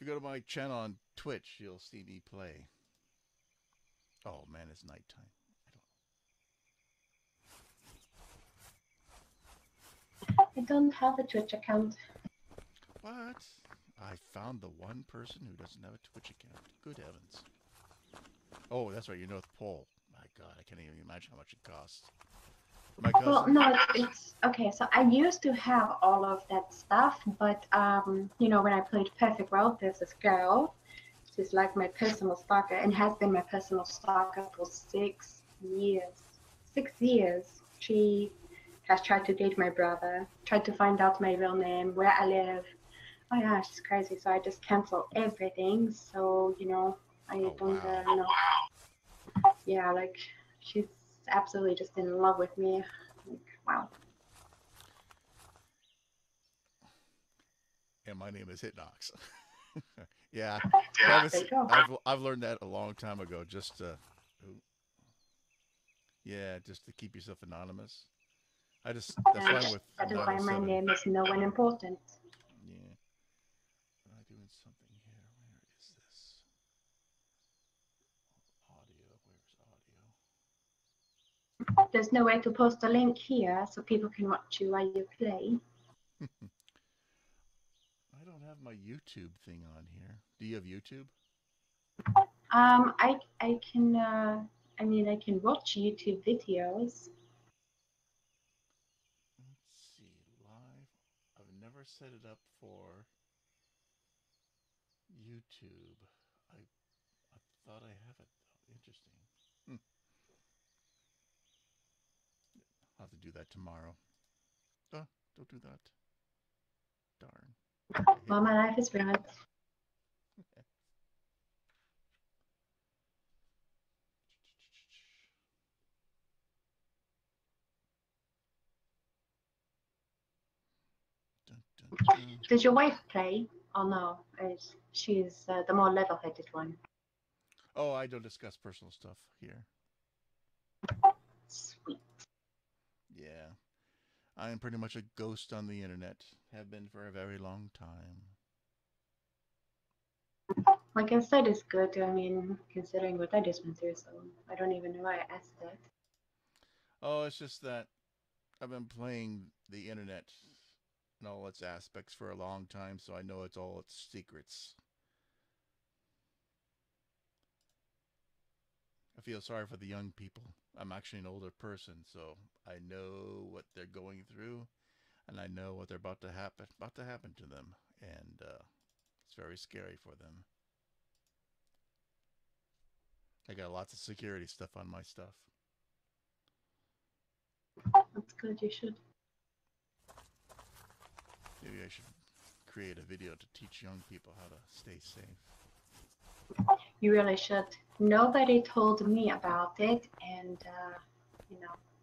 you go to my channel on Twitch, you'll see me play. Oh man, it's nighttime. I don't have a Twitch account. What? I found the one person who doesn't have a Twitch account. Good heavens. Oh, that's right. You're North Pole. My God, I can't even imagine how much it costs. My Well, cousin. no, it's okay. So I used to have all of that stuff, but when I played Perfect World, there's this girl. She's like my personal stalker and has been my personal stalker for 6 years. 6 years. She has tried to date my brother, tried to find out my real name, where I live. Oh yeah, she's crazy. So I just cancel everything. So I Oh don't wow. know. Yeah, like she's absolutely just in love with me. Like, wow. And my name is Hitnox. Yeah, There privacy. you go. I've learned that a long time ago. Just to keep yourself anonymous. That's And why I'm with that is why my 907. name is no one important. Yeah. Am I doing something here? Where is this? Audio. Where's audio? There's no way to post a link here so people can watch you while you play. I don't have my YouTube thing on here. Do you have YouTube? I can I can watch YouTube videos. Let's see. Live. I've never set it up for YouTube. I thought I have it though. Interesting. Hmm. I'll have to do that tomorrow. Oh, don't do that. Darn. I hit Well, my life is ruined. dun, dun, dun. Does your wife play? Oh no, she's the more level-headed one. Oh, I don't discuss personal stuff here. Sweet. Yeah. I am pretty much a ghost on the internet. Have been for a very long time. Like I said, it's good. I mean, considering what I just went through, so I don't even know why I asked that. Oh, it's just that I've been playing the internet in all its aspects for a long time, so I know it's all its secrets. I feel sorry for the young people. I'm actually an older person, so I know what they're going through, and I know what they're about to happen to them, and it's very scary for them. I got lots of security stuff on my stuff. That's good. You should. Maybe I should create a video to teach young people how to stay safe. You really should. Nobody told me about it, and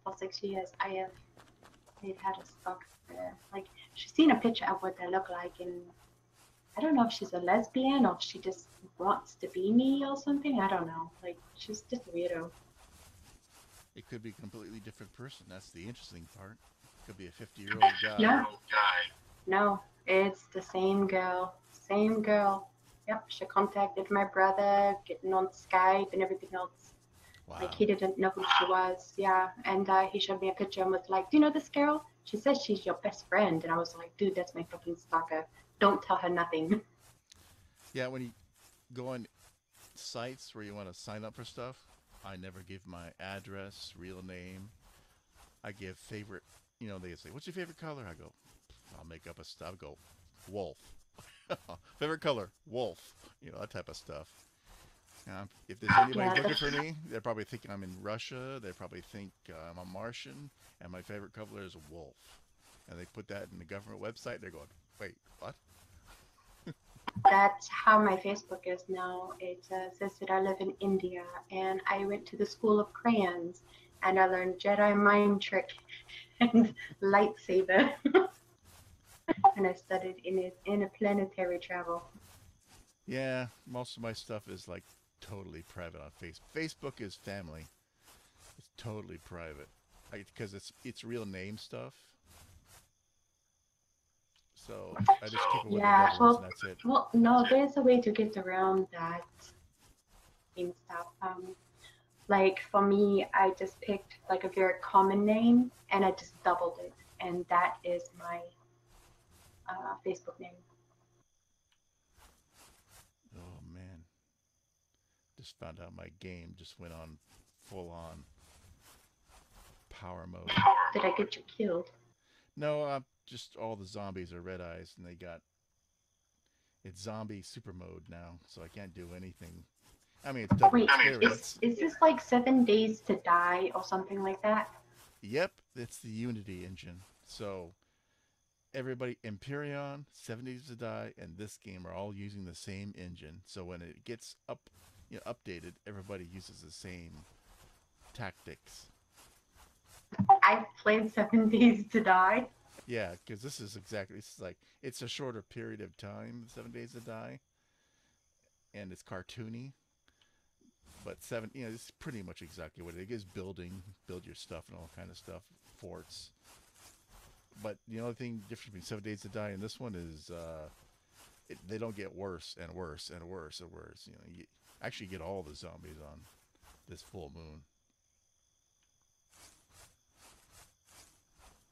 for 6 years I've had a stalker. Like she's seen a picture of what they look like, and I don't know if she's a lesbian or if she just wants to be me or something. I don't know. Like she's just a weirdo. It could be a completely different person. That's the interesting part. It could be a 50-year-old guy. No, no, it's the same girl. Same girl. Yep, she contacted my brother, getting on Skype and everything else. Like Wow. he didn't know who she was. Yeah, and he showed me a picture and was like, "Do you know this girl? She says she's your best friend." And I was like, "Dude, that's my fucking stalker. Don't tell her nothing." Yeah, when you go on sites where you want to sign up for stuff, I never give my address, real name. I give favorite. They say, "What's your favorite color?" I go, I'll make up a stuff. I go, wolf. Favorite color, wolf. That type of stuff. If there's anybody Yeah, looking for me, they're probably thinking I'm in Russia. They probably think I'm a Martian, and my favorite color is wolf. And they put that in the government website. They're going, wait, what? that's how my Facebook is now. It says that I live in India and I went to the school of crayons and I learned Jedi mind trick and lightsaber and I studied interplanetary travel. Yeah, most of my stuff is like totally private on Facebook. Facebook is family. It's totally private because it's real name stuff. So I just keep it with the Yeah, dead ones, and that's it. no, there's a way to get around that and stuff. Like for me, I just picked like a very common name and I just doubled it, and that is my Facebook name. Oh man, just found out my game just went on full on power mode. Did I get you killed? No, just all the zombies are red eyes, and they got it's zombie super mode now, so I can't do anything. I mean, it's double Wait, experience. is this like 7 days to die or something like that? Yep, it's the Unity engine. So everybody, Empyrean, 70s to Die, and this game are all using the same engine. So when it gets updated, everybody uses the same tactics. I played 7 days to die. Yeah, because this is like it's a shorter period of time, 7 days to Die, and it's cartoony. But it's pretty much exactly what it is. Build your stuff and all kind of stuff, forts. But the only thing difference between 7 Days to Die and this one is they don't get worse and worse and worse and worse. You actually get all the zombies on this full moon,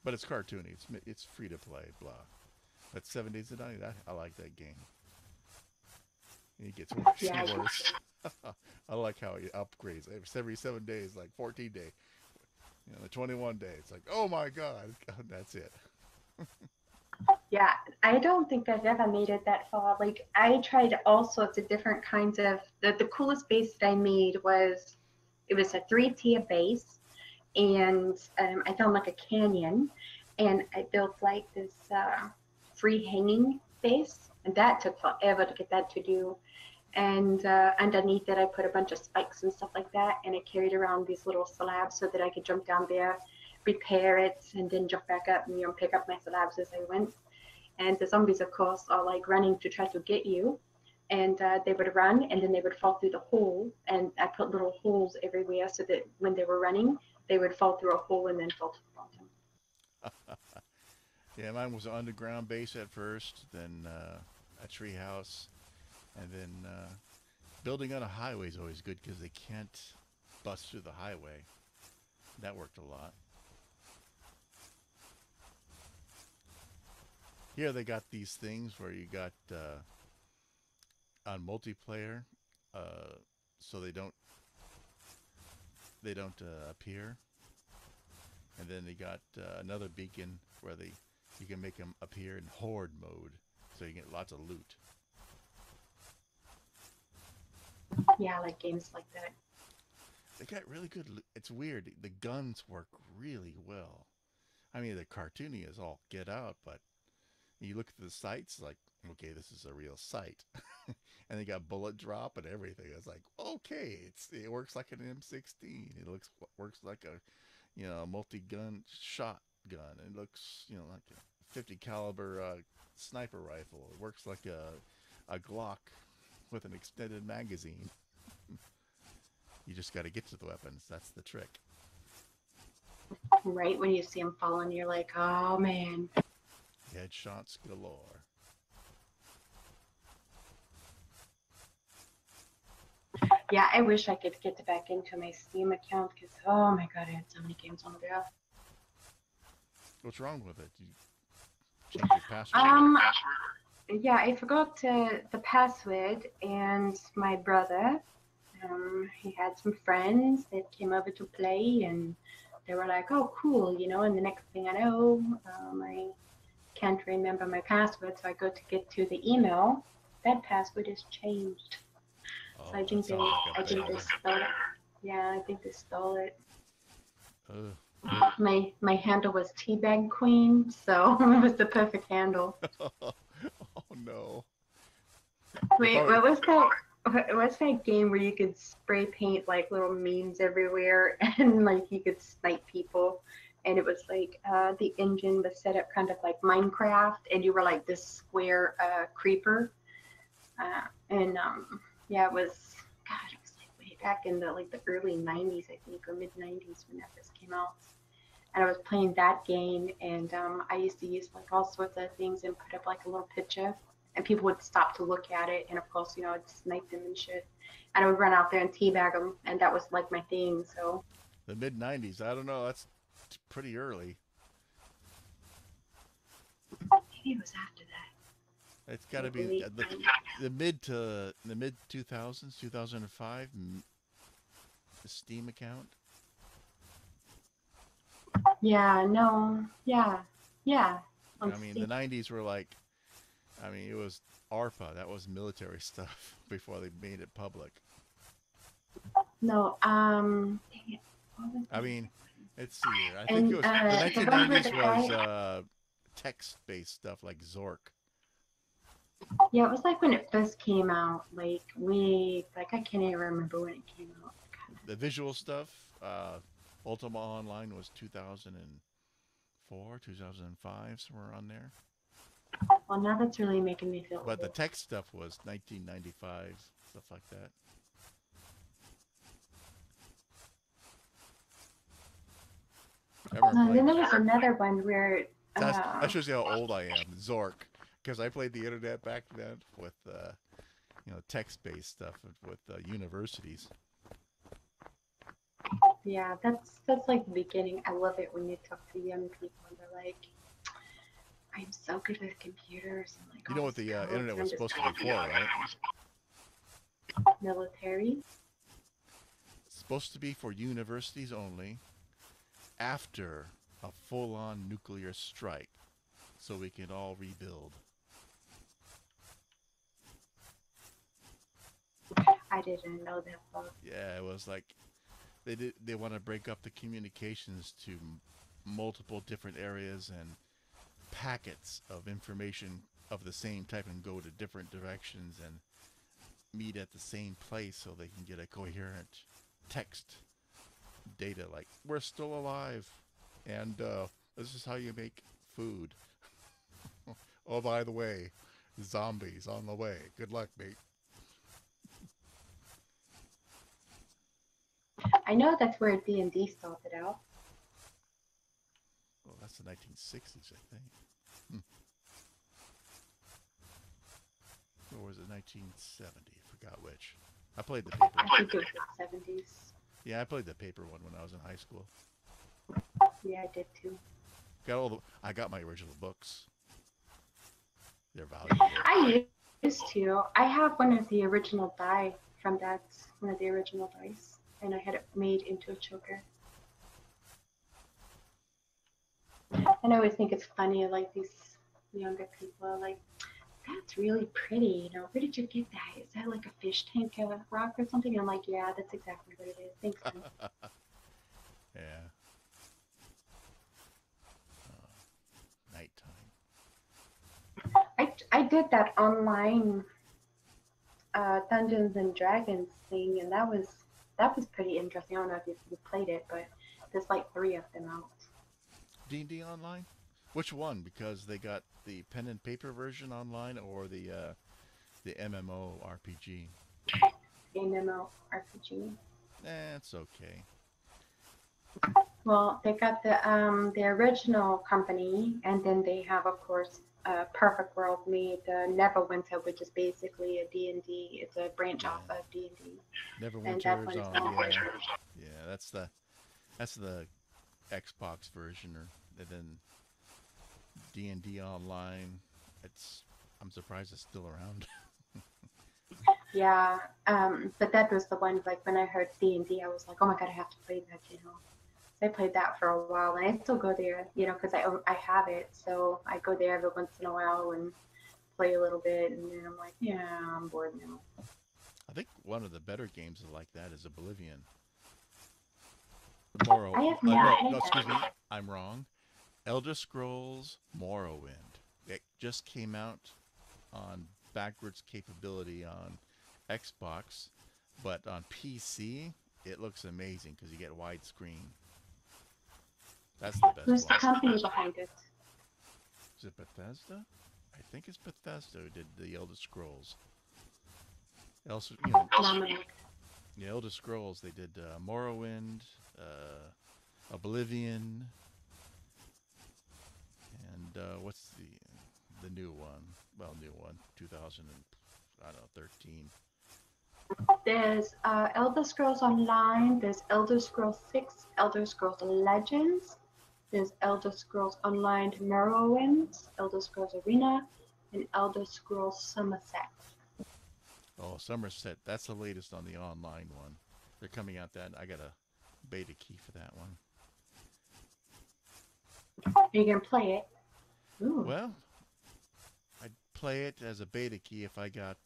but it's cartoony. It's free to play. Blah. But 7 Days to Die, I like that game. It gets worse Yeah, and worse. I like how it upgrades every 7 days, like 14 day. The 21 day, it's like, oh my god, that's it. yeah. I don't think I've ever made it that far. Like I tried all sorts of different kinds of. The coolest base that I made was it was a 3-tier base, and I found like a canyon, and I built like this free hanging base, and that took forever to get that to do. And underneath it, I put a bunch of spikes and stuff like that, and I carried around these little slabs so that I could jump down there, repair it, and then jump back up and pick up my slabs as I went. And the zombies, of course, are like running to try to get you, and they would run and then they would fall through the hole, and I put little holes everywhere so that when they were running they would fall through a hole and then fall to the bottom. Yeah, mine was an underground base at first, then a tree house, and then building on a highway is always good because they can't bust through the highway. That worked a lot. Here they got these things where you got on multiplayer, uh, so they don't appear, and then they got another beacon where they you can make them appear in horde mode, so you get lots of loot. Yeah, I like games like that. They got really good. It's weird. The guns work really well. I mean, the cartoony is all get out, but you look at the sights, like, okay, this is a real sight, and they got bullet drop and everything. It's like, okay, it works like an M16. It works like a multi-gun shotgun. It looks like a 50 caliber sniper rifle. It works like a Glock with an extended magazine. You just got to get to the weapons. That's the trick. Right when you see them falling, you're like, oh man. Headshots galore. Yeah, I wish I could get back into my Steam account because oh my god, I had so many games on there. What's wrong with it? You change your password? Yeah, I forgot the password, and my brother, he had some friends that came over to play, and they were like, "Oh, cool," And the next thing I know, I can't remember my password, so I go to get to the email. That password is changed. Oh, So I that think sounds like a I think bad they one. stole it. Yeah, I think they stole it. Ugh. My handle was Teabag Queen, so it was the perfect handle. Oh no. They're Wait, probably what was that? What was that game where you could spray paint like little memes everywhere and like you could snipe people? And it was like the engine was set up kind of like Minecraft, and you were like this square creeper. And yeah, it was God, it was like way back in the early '90s, I think, or mid '90s when that first came out. and I was playing that game, and I used to use like all sorts of things and put up like a little picture, and people would stop to look at it, and of course, I'd snipe them and shit, and I would run out there and teabag them, and that was like my thing. So The mid '90s. I don't know. That's pretty early. maybe it was after that. It's got to Like be late the mid 2000s, 2005. The Steam account. Yeah, no, yeah, yeah. On I mean, the Steam. '90s were like, I mean, it was ARPA. That was military stuff before they made it public. No, dang it. What was I the mean, let's see here. I think it And was the the one where 1990s the was guy, text-based stuff like Zork. yeah, it was like when it first came out, like like I can't even remember when it came out. The visual stuff. Ultima Online was 2004, 2005, somewhere around there. Well, now that's really making me feel But the old. text stuff was 1995, stuff like that. I remember Then playing. there was another one where, That shows you how old I am. Zork, because I played the internet back then with text-based stuff with universities. yeah, that's like the beginning. I love it when you talk to young people and they're like, "I'm so good with computers and like You all know what this the code, internet and was I'm just supposed to be for, right? military." It's supposed to be for universities only after a full-on nuclear strike, so we can all rebuild. I didn't know that part. Yeah, it was like they want to break up the communications to multiple different areas, and packets of information of the same type and go to different directions and meet at the same place so they can get a coherent text data like we're still alive, and this is how you make food. Oh, by the way, zombies on the way. Good luck, mate. I know that's where D&D started out. Well, that's the 1960s, I think. Or was it 1970? I forgot which. I played the paper I one. think it was the 70s. Yeah, I played the paper one when I was in high school. Yeah, I did too. I got my original books. They're valuable. I used to. I have one of the original die from that, one of the original dice, and I had it made into a choker. And I always think it's funny, like these younger people are like, "That's really pretty. Where did you get that? Is that like a fish tank rock or something?" And I'm like, "Yeah, that's exactly what it is. Thanks, man." Yeah. Nighttime. I did that online Dungeons and Dragons thing, and that was pretty interesting. I don't know if you played it, but there's like three of them out. D&D Online? Which one? Because they got the pen and paper version online or the MMO RPG. MMORPG. It's okay. Well, they got the original company, and then they have, of course, Perfect World made Neverwinter, which is basically a D&D. It's a branch Yeah. off of D&D, and that Neverwinter's one's on. Yeah, that's the Xbox version, or and then D&D Online. I'm surprised it's still around. Yeah, but that was the one, like, when I heard D&D, I was like, oh my god, I have to play that. So I played that for a while, and I still go there, because I have it, so I go there every once in a while and play a little bit, and then I'm like, yeah, I'm bored now. I think one of the better games like that is Oblivion. I have No, not no, played excuse me, that. I'm wrong. Elder Scrolls Morrowind. It just came out on backwards capability on Xbox, but on PC it looks amazing because you get widescreen. That's the Who's best the one. company behind it? Is it Bethesda? I think it's Bethesda who did the Elder Scrolls. Also, Nominate. the Elder Scrolls. They did Morrowind, Oblivion. And what's the new one? Well, new one, 2000 and I don't know, 13. There's Elder Scrolls Online, there's Elder Scrolls 6, Elder Scrolls Legends, there's Elder Scrolls Online Morrowind, Elder Scrolls Arena, and Elder Scrolls Somerset. Oh, Somerset. That's the latest on the online one. They're coming out that. I got a beta key for that one. Are you gonna play it? Ooh. Well, I'd play it as a beta key if I got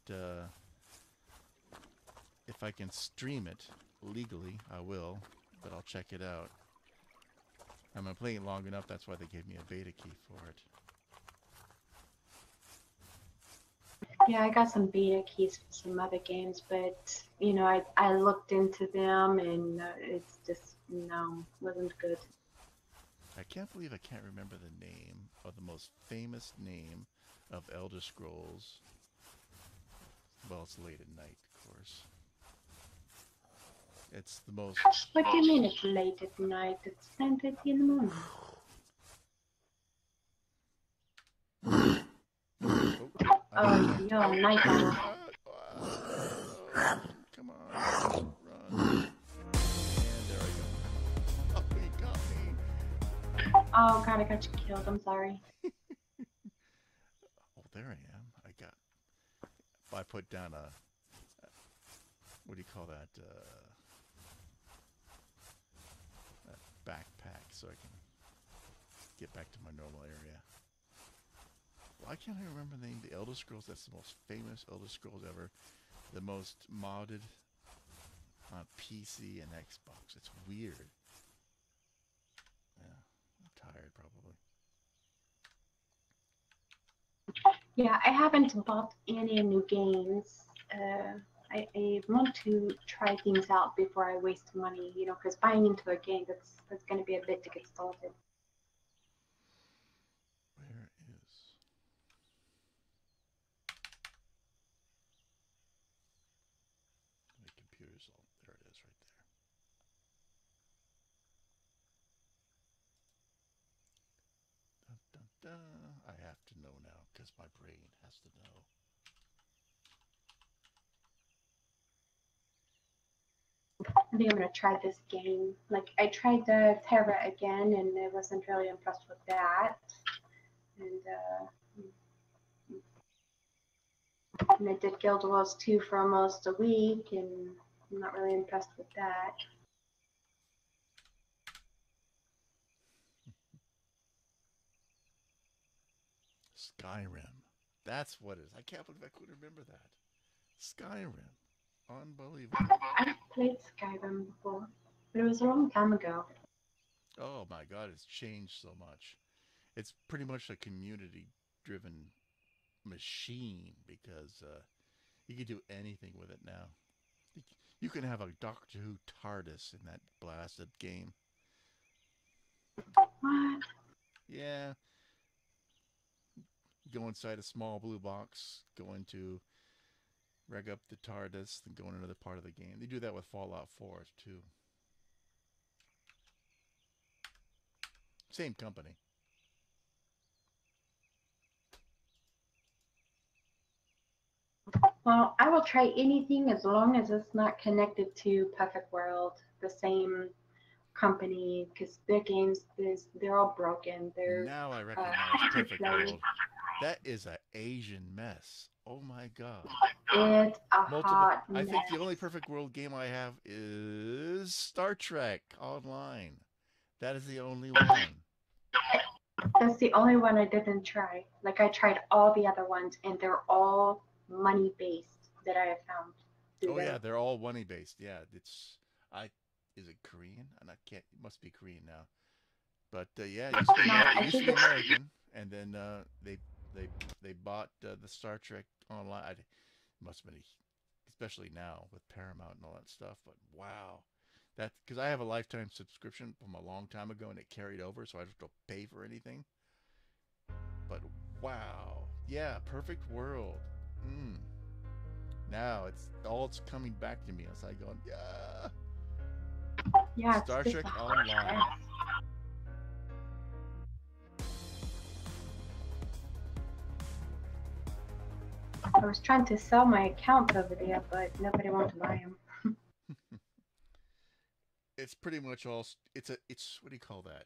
if I can stream it legally. I will, but I'll check it out. I'm gonna play it long enough. That's why they gave me a beta key for it. Yeah, I got some beta keys for some other games, but you know, I looked into them and it's just no, wasn't good. I can't believe I can't remember the name of the most famous name of Elder Scrolls. Well, it's late at night, of course. It's the most... What do you mean it's late at night? It's 10:30 in the morning. Oh, you're night owl. Come on, run. And there I go. Oh, he got me. Oh god, I got you killed. I'm sorry. Oh, there I am. I put down a what do you call that? A backpack so I can get back to my normal area. Why can't I remember the name? The Elder Scrolls. That's the most famous Elder Scrolls ever. The most modded on PC and Xbox. It's weird. Yeah, I'm tired probably. Yeah, I haven't bought any new games. I want to try things out before I waste money, you know, because buying into a game that's going to be a bit to get started. Where is... My computer's all... There it is, right there. Dun, dun, dun. I have to know now, because my brain has to know. I think I'm going to try this game. Like, I tried the Terra again, and I wasn't really impressed with that. And I did Guild Wars 2 for almost a week, and I'm not really impressed with that. Skyrim. That's what it is. I can't believe I couldn't remember that. Skyrim. Unbelievable. I've played Skyrim before, but it was a long time ago. Oh my god, it's changed so much. It's pretty much a community-driven machine because you can do anything with it now. You can have a Doctor Who TARDIS in that blasted game. What? Yeah. Go inside a small blue box, go into... reg up the TARDIS, then go in another part of the game. They do that with Fallout 4 too. Same company. Well, I will try anything as long as it's not connected to Perfect World, the same company, because their games, they're all broken. They're Now I recognize Perfect World. That is an Asian mess. Oh my god. It's a hot mess. I think the only Perfect World game I have is Star Trek Online. That is the only one. That's the only one I didn't try. Like, I tried all the other ones, and they're all money-based that I have found. Oh yeah, they're all money based. Yeah, it's is it Korean? And I can't. It must be Korean now. But yeah, it used to be American, and then they bought the Star Trek Online. It must have been, especially now with Paramount and all that stuff. But wow, that because I have a lifetime subscription from a long time ago, and it carried over, so I don't have to pay for anything. But wow, yeah, Perfect World. Now it's coming back to me as I go, yeah, Star Trek Online. I was trying to sell my accounts over there, but nobody wanted to buy them. It's pretty much all. It's what do you call that?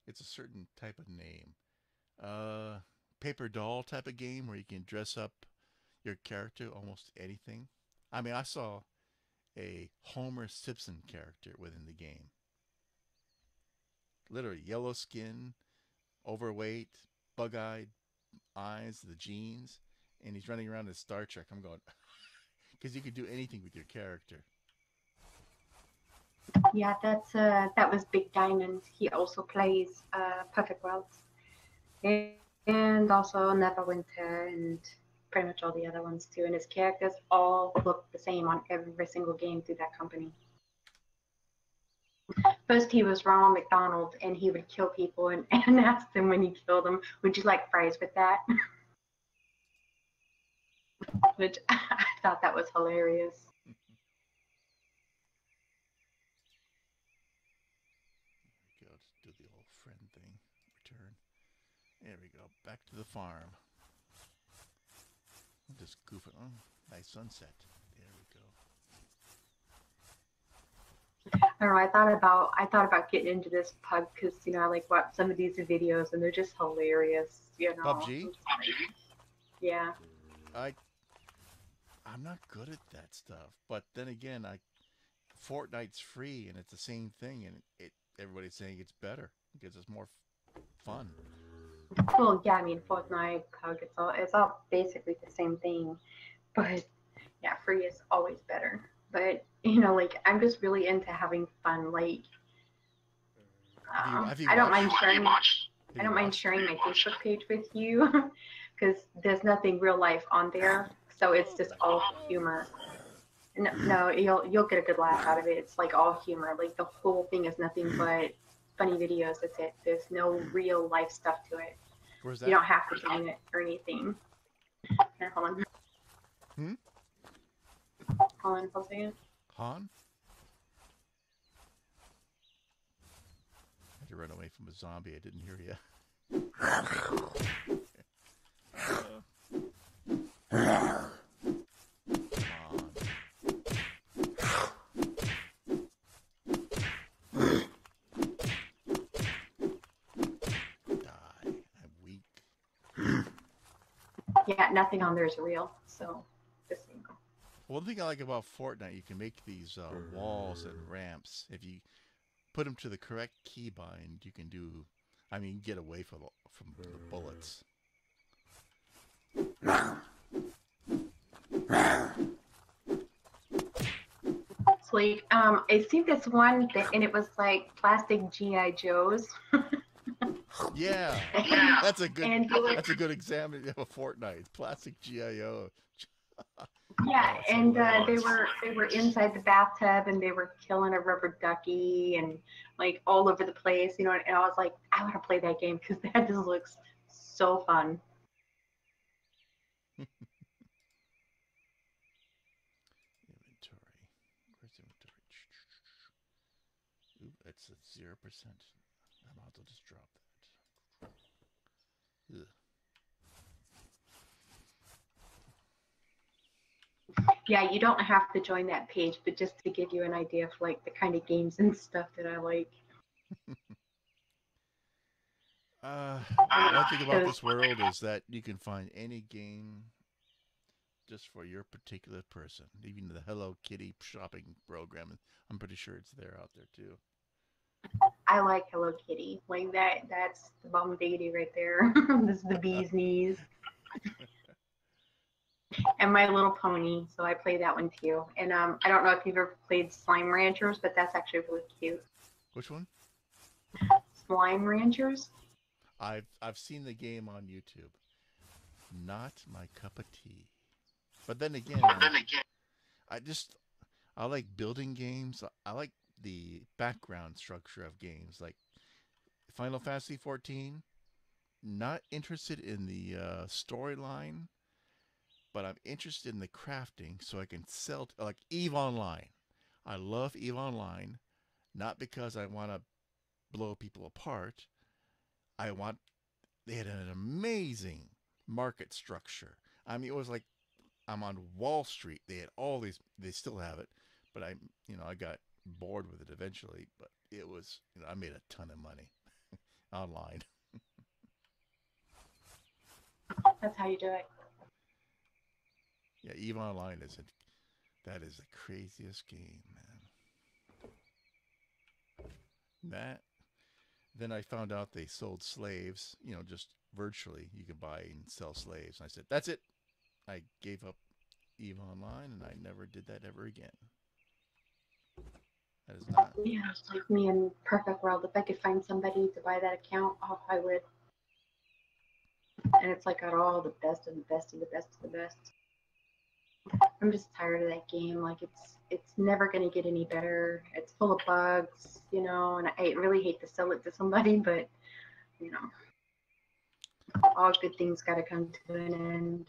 It's a certain type of name. Uh, Paper doll type of game where you can dress up your character almost anything. I mean, I saw a Homer Simpson character within the game. Literally yellow skin, overweight, bug-eyed eyes, the jeans, and he's running around in Star Trek. I'm going because you could do anything with your character. Yeah, that was Big Diamond. He also plays Perfect Worlds and also Neverwinter and pretty much all the other ones too. And his characters all look the same on every single game through that company. First, he was Ronald McDonald, and he would kill people, and asked them when he killed them, "Would you like fries with that?" Which I thought that was hilarious. There we go. Just do the old friend thing. Return. There we go. Back to the farm. Just goof it. Oh, nice sunset. There we go. I don't know. I thought about getting into this pug because I like watch some of these videos and they're just hilarious. PUBG. Yeah. I I'm not good at that stuff. But then again, Fortnite's free and it's the same thing, and everybody's saying it's better because it's more fun. Well, yeah. I mean, Fortnite, pug, it's all basically the same thing. But yeah, free is always better. But like I'm just really into having fun. Like Have you I don't watched? mind sharing. Have I you don't mind watched? sharing my Facebook page with you because there's nothing real life on there. So it's just all humor. No, no, you'll get a good laugh out of it. It's like all humor. Like the whole thing is nothing but funny videos. That's it. There's no real life stuff to it. Where's You that? don't have to join it or anything. Here, Hmm? hold on, hold on. Han? I had to run away from a zombie. I didn't hear you. Han. Die. I'm weak. Yeah, nothing on there is real. So just so you know. One thing I like about Fortnite, you can make these walls and ramps. If you put them to the correct keybind, you can do. I mean, get away from the bullets. It's like I see this one that, and it was like plastic GI Joes. Yeah, that's a good. And they were, That's a good example of a Fortnite. Plastic GIO. yeah, Oh, that's and they hilarious. were inside the bathtub and they were killing a rubber ducky and like all over the place, And I was like, I want to play that game because that just looks so fun. Inventory. Where's inventory? Ooh, that's at 0%. I might as well just drop that. Ugh. Yeah, you don't have to join that page, but just to give you an idea of like the kind of games and stuff that I like. Uh, one thing about this world is that you can find any game just for your particular person. Even the Hello Kitty shopping program, I'm pretty sure it's there out there too. I like Hello Kitty. Like that's the bomb diggity right there. This is the bee's knees. And My Little Pony. So I play that one too. And I don't know if you've ever played Slime Ranchers, but that's actually really cute. Which one? Slime Ranchers. I've seen the game on YouTube. Not my cup of tea. But then again, I just I like building games. I like the background structure of games, like Final Fantasy 14. Not interested in the storyline, but I'm interested in the crafting, so I can sell like Eve Online. I love Eve Online, not because I want to blow people apart. I want they had an amazing market structure. I mean, it was like I'm on Wall Street. They had all these. They still have it, but I got bored with it eventually. But it was, I made a ton of money online. That's how you do it. Yeah, Eve Online that is the craziest game, man. That then I found out they sold slaves. Just virtually, you could buy and sell slaves. And I said, that's it. I gave up Eve Online, and I never did that ever again. That is not. Yeah, it's like me in Perfect World. If I could find somebody to buy that account, oh, I would. And it's like got all the best of the best of the best of the best. I'm just tired of that game. Like it's never gonna get any better. It's full of bugs, and I really hate to sell it to somebody, but you know, all good things gotta come to an end.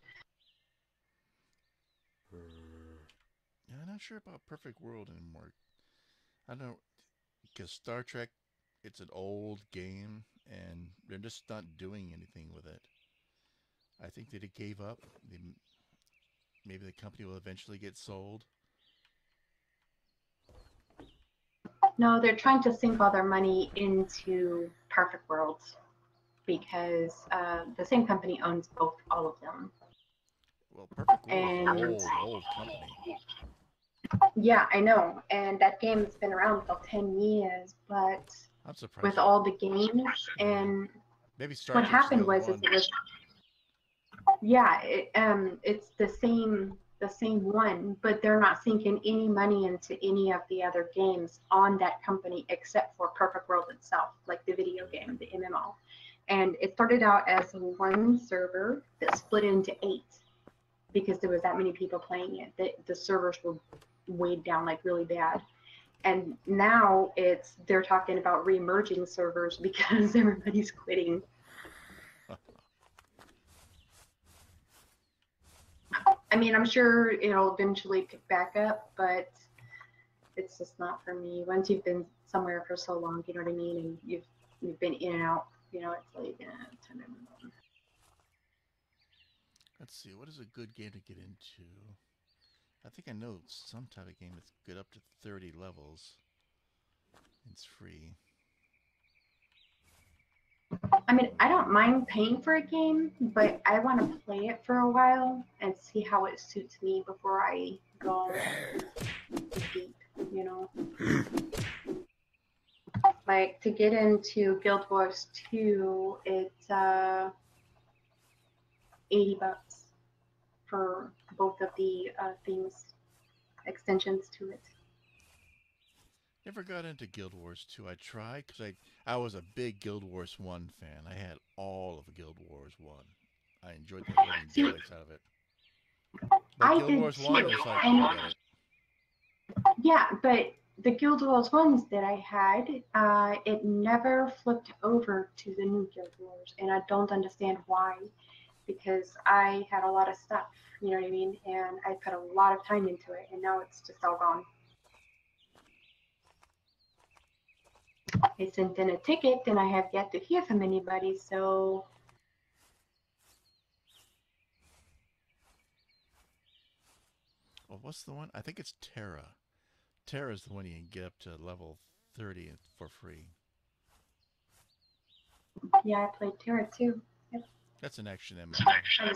Yeah, I'm not sure about Perfect World anymore. I don't know, because Star Trek, it's an old game, and they're just not doing anything with it. I think that it gave up. Maybe the company will eventually get sold. No, they're trying to sink all their money into Perfect Worlds because the same company owns all of them. Well, Perfect World is an And old company. yeah, I know. And that game's been around for 10 years, but I'm surprised. with all the games and maybe Star what Trek's the happened only was one. it was it's the same one, but they're not sinking any money into any of the other games on that company except for Perfect World itself, like the video game, the MMO. And it started out as one server that split into 8 because there was that many people playing it. The servers were weighed down like really bad. And now they're talking about re-merging servers because everybody's quitting. I mean, I'm sure it'll eventually pick back up, but it's just not for me. Once you've been somewhere for so long, you know what I mean, and you've been in and out, it's like time to move on. Let's see, what is a good game to get into? I think I know some type of game that's good up to 30 levels. It's free. I mean, I don't mind paying for a game, but I want to play it for a while and see how it suits me before I go deep, Like to get into Guild Wars 2, it's $80 for both of the things, extensions to it. Never got into Guild Wars 2. I tried because I was a big Guild Wars 1 fan. I had all of Guild Wars 1. I enjoyed the living daylights out of it. But Guild Wars 1 is like, forget it. Yeah, but the Guild Wars ones that I had, it never flipped over to the new Guild Wars, and I don't understand why, because I had a lot of stuff, you know what I mean, and I put a lot of time into it, and now it's just all gone. I sent in a ticket, and I have yet to hear from anybody, so. Well, what's the one? I think it's Terra. Terra is the one you can get up to level 30 for free. Yeah, I played Terra too. Yep. That's an action MMO.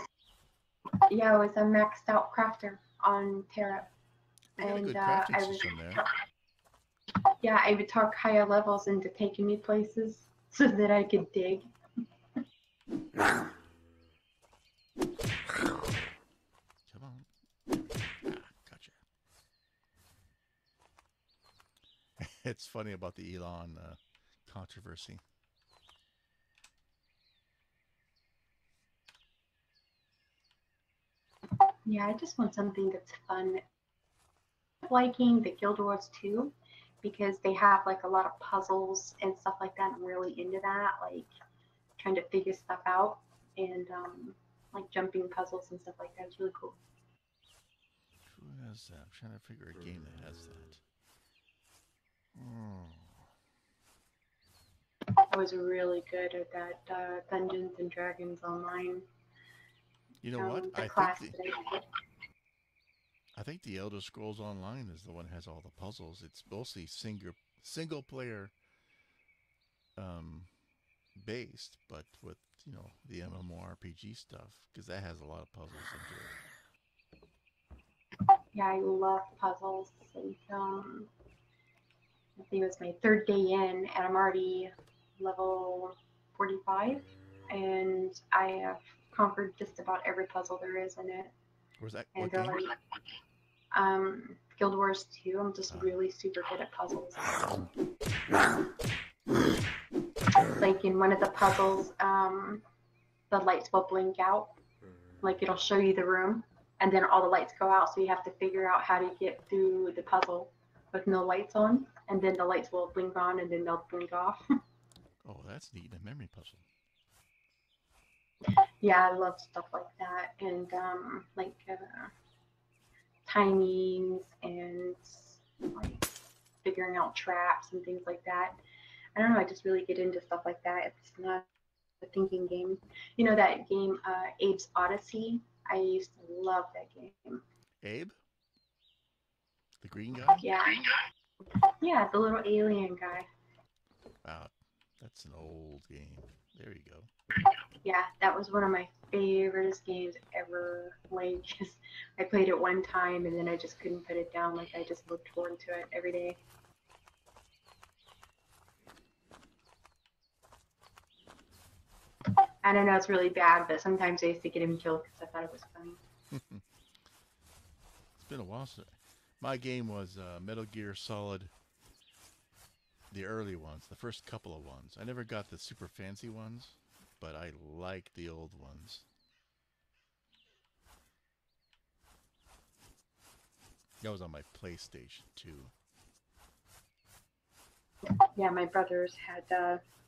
Yeah, I was a maxed out crafter on Terra. They got a good crafting system there. Yeah, I would talk higher levels into taking me places so that I could dig. Come on. Gotcha. It's funny about the Elon controversy. Yeah, I just want something that's fun. Liking the Guild Wars 2 because they have like a lot of puzzles and stuff like that. I'm really into that, like trying to figure stuff out and like jumping puzzles and stuff like that. It's really cool. Who has that? I'm trying to figure a game that has that. I was really good at that Dungeons and Dragons Online. You know what? I think I think the Elder Scrolls Online is the one that has all the puzzles. It's mostly single player um, based, but with the MMORPG stuff because that has a lot of puzzles into it. Yeah, I love puzzles. And I think it was my third day in, and I'm already level 45, and I have conquered just about every puzzle there is in it. Where's that? And What game? Guild Wars 2, I'm just Uh, really super good at puzzles. Like in one of the puzzles, the lights will blink out. Like it'll show you the room, and then all the lights go out. So you have to figure out how to get through the puzzle with no lights on, and then the lights will blink on, and then they'll blink off. oh, that's neat. A memory puzzle. Yeah, I love stuff like that, and like timings and like figuring out traps and things like that. I don't know. I just really get into stuff like that. It's not a thinking game. You know that game, Abe's Odyssey. I used to love that game. Abe, the green guy. Yeah, yeah, the little alien guy. Wow, that's an old game. There you go. Yeah, that was one of my favorite games ever. Like, 'cause I played it one time and then I just couldn't put it down. Like, I just looked forward to it every day. And I know it's really bad, but sometimes I used to get him killed because I thought it was funny. It's been a while since my game was Metal Gear Solid. The early ones, the first couple of ones. I never got the super fancy ones, but I like the old ones. That was on my PlayStation 2. Yeah, my brothers had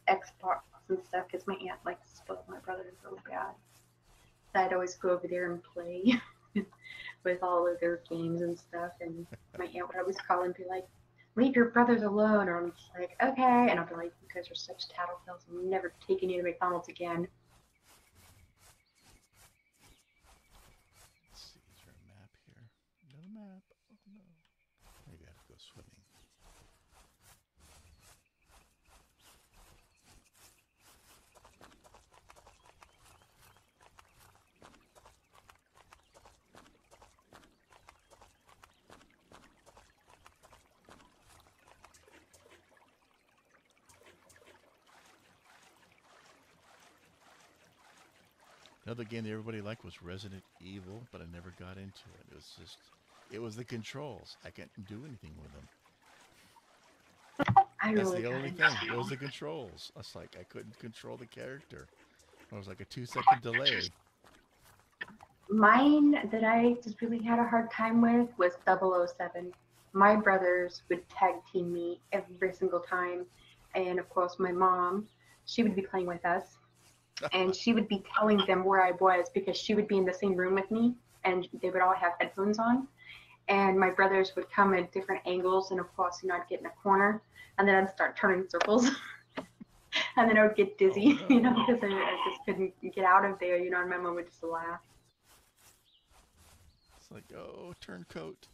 Xbox and stuff because my aunt likes to spoil my brothers so bad. So I'd always go over there and play with all of their games and stuff. And my aunt would always call and be like, "Leave your brothers alone." Or I'm just like, "Okay." And I'll be like, "You guys are such tattletales. I'm never taking you to McDonald's again." Let's see, is there a map here? No map. Oh no. Maybe I have to go swimming. Another game that everybody liked was Resident Evil, but I never got into it. It was the controls. I couldn't do anything with them. I That's really the got only into thing. It was the controls. I was like, I couldn't control the character. It was like a 2 second delay. Mine that I just really had a hard time with was 007. My brothers would tag team me every single time. And of course, my mom, she would be playing with us. And she would be telling them where I was because she would be in the same room with me and they would all have headphones on. And my brothers would come at different angles. And of course, I'd get in a corner and then I'd start turning circles. And then I would get dizzy, Oh, no. because I just couldn't get out of there, and my mom would just laugh. It's like, oh, turncoat.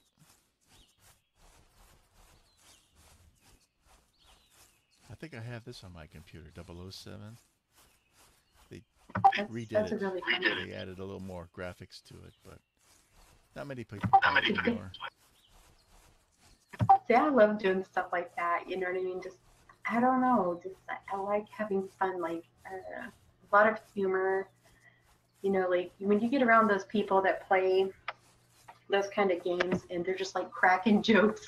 I think I have this on my computer, 007. They redid That's a it. really fun They added a little more graphics to it, but not many people play it anymore. See, I love doing stuff like that. You know what I mean? Just, I don't know. Just, I like having fun. Like, a lot of humor. Like when you get around those people that play those kind of games and they're just like cracking jokes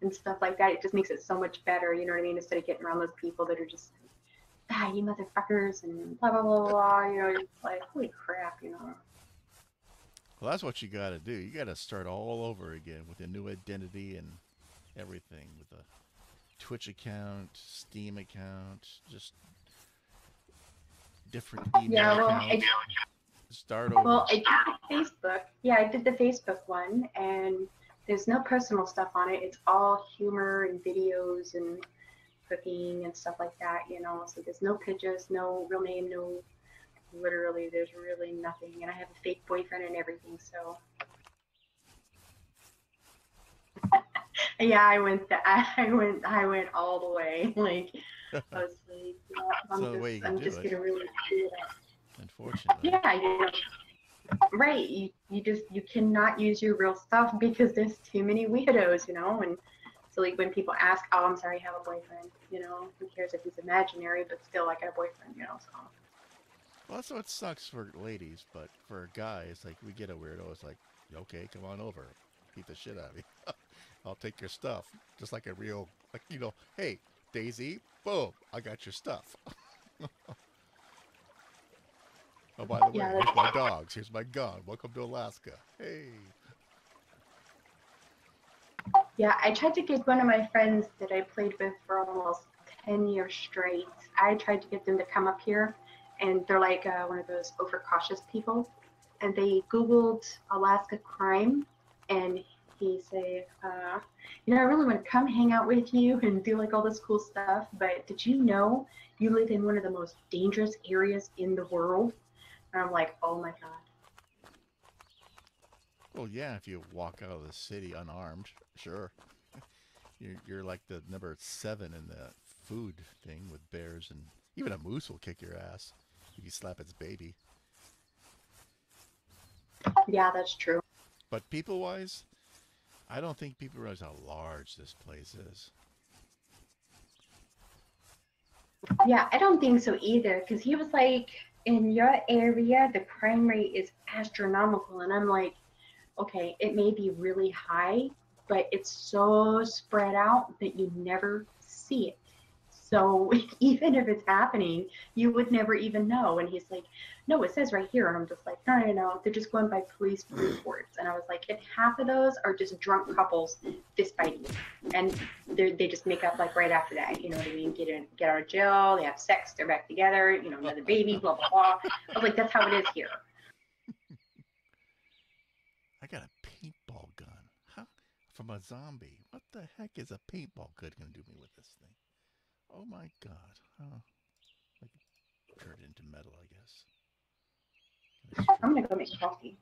and stuff like that, it just makes it so much better. You know what I mean? Instead of getting around those people that are just, you motherfuckers, and blah, blah, blah, blah. It's like, holy crap. Well, that's what you got to do. You got to start all over again with a new identity and everything, with a Twitch account, Steam account, just different email Yeah, well, accounts. Start over. Well, I did the Facebook. Yeah, I did the Facebook one, and there's no personal stuff on it. It's all humor and videos and cooking and stuff like that. So there's no pictures, no real name, no, literally, there's really nothing. And I have a fake boyfriend and everything, so. Yeah, I went all the way. Like I was like, yeah, So the way you can I'm do just it, gonna really do that. unfortunately. Yeah, right. You cannot use your real stuff because there's too many weirdos, and so like when people ask, oh, I'm sorry, I have a boyfriend, who cares if he's imaginary, but still I got a boyfriend. So Well, that's what sucks for ladies, but for guys, like we get a weirdo. It's like, okay, come on over, beat the shit out of me. I'll take your stuff, just like a real, like hey, Daisy, boom, I got your stuff. Oh, by the way, yeah, here's my dogs. Here's my gun. Welcome to Alaska. Hey. yeah. I tried to get one of my friends that I played with for almost 10 years straight. I tried to get them to come up here, and they're like one of those overcautious people, and they Googled Alaska crime, and he said, I really want to come hang out with you and do like all this cool stuff, but did you know you live in one of the most dangerous areas in the world? And I'm like, oh my God. Well, yeah, if you walk out of the city unarmed, sure. You're like the number 7 in the food thing with bears, and even a moose will kick your ass if you slap its baby. Yeah, that's true. But people wise, I don't think people realize how large this place is. Yeah, I don't think so either, because he was like, in your area, the crime rate is astronomical. And I'm like, okay, it may be really high, but it's so spread out that you never see it. So even if it's happening, you would never even know. And he's like, no, it says right here. And I'm just like, no, no, no. They're just going by police reports. And I was like, and half of those are just drunk couples fist fighting. And they just make up like right after that. You know what I mean? Get out of jail. They have sex. They're back together. Another baby. Blah blah blah. I was like, that's how it is here. I got a paintball gun. How? From a zombie. What the heck is a paintball gun going to do me with this thing? Oh my god. Oh, I could turn it into metal, I guess. I'm Destroy gonna it. go make coffee.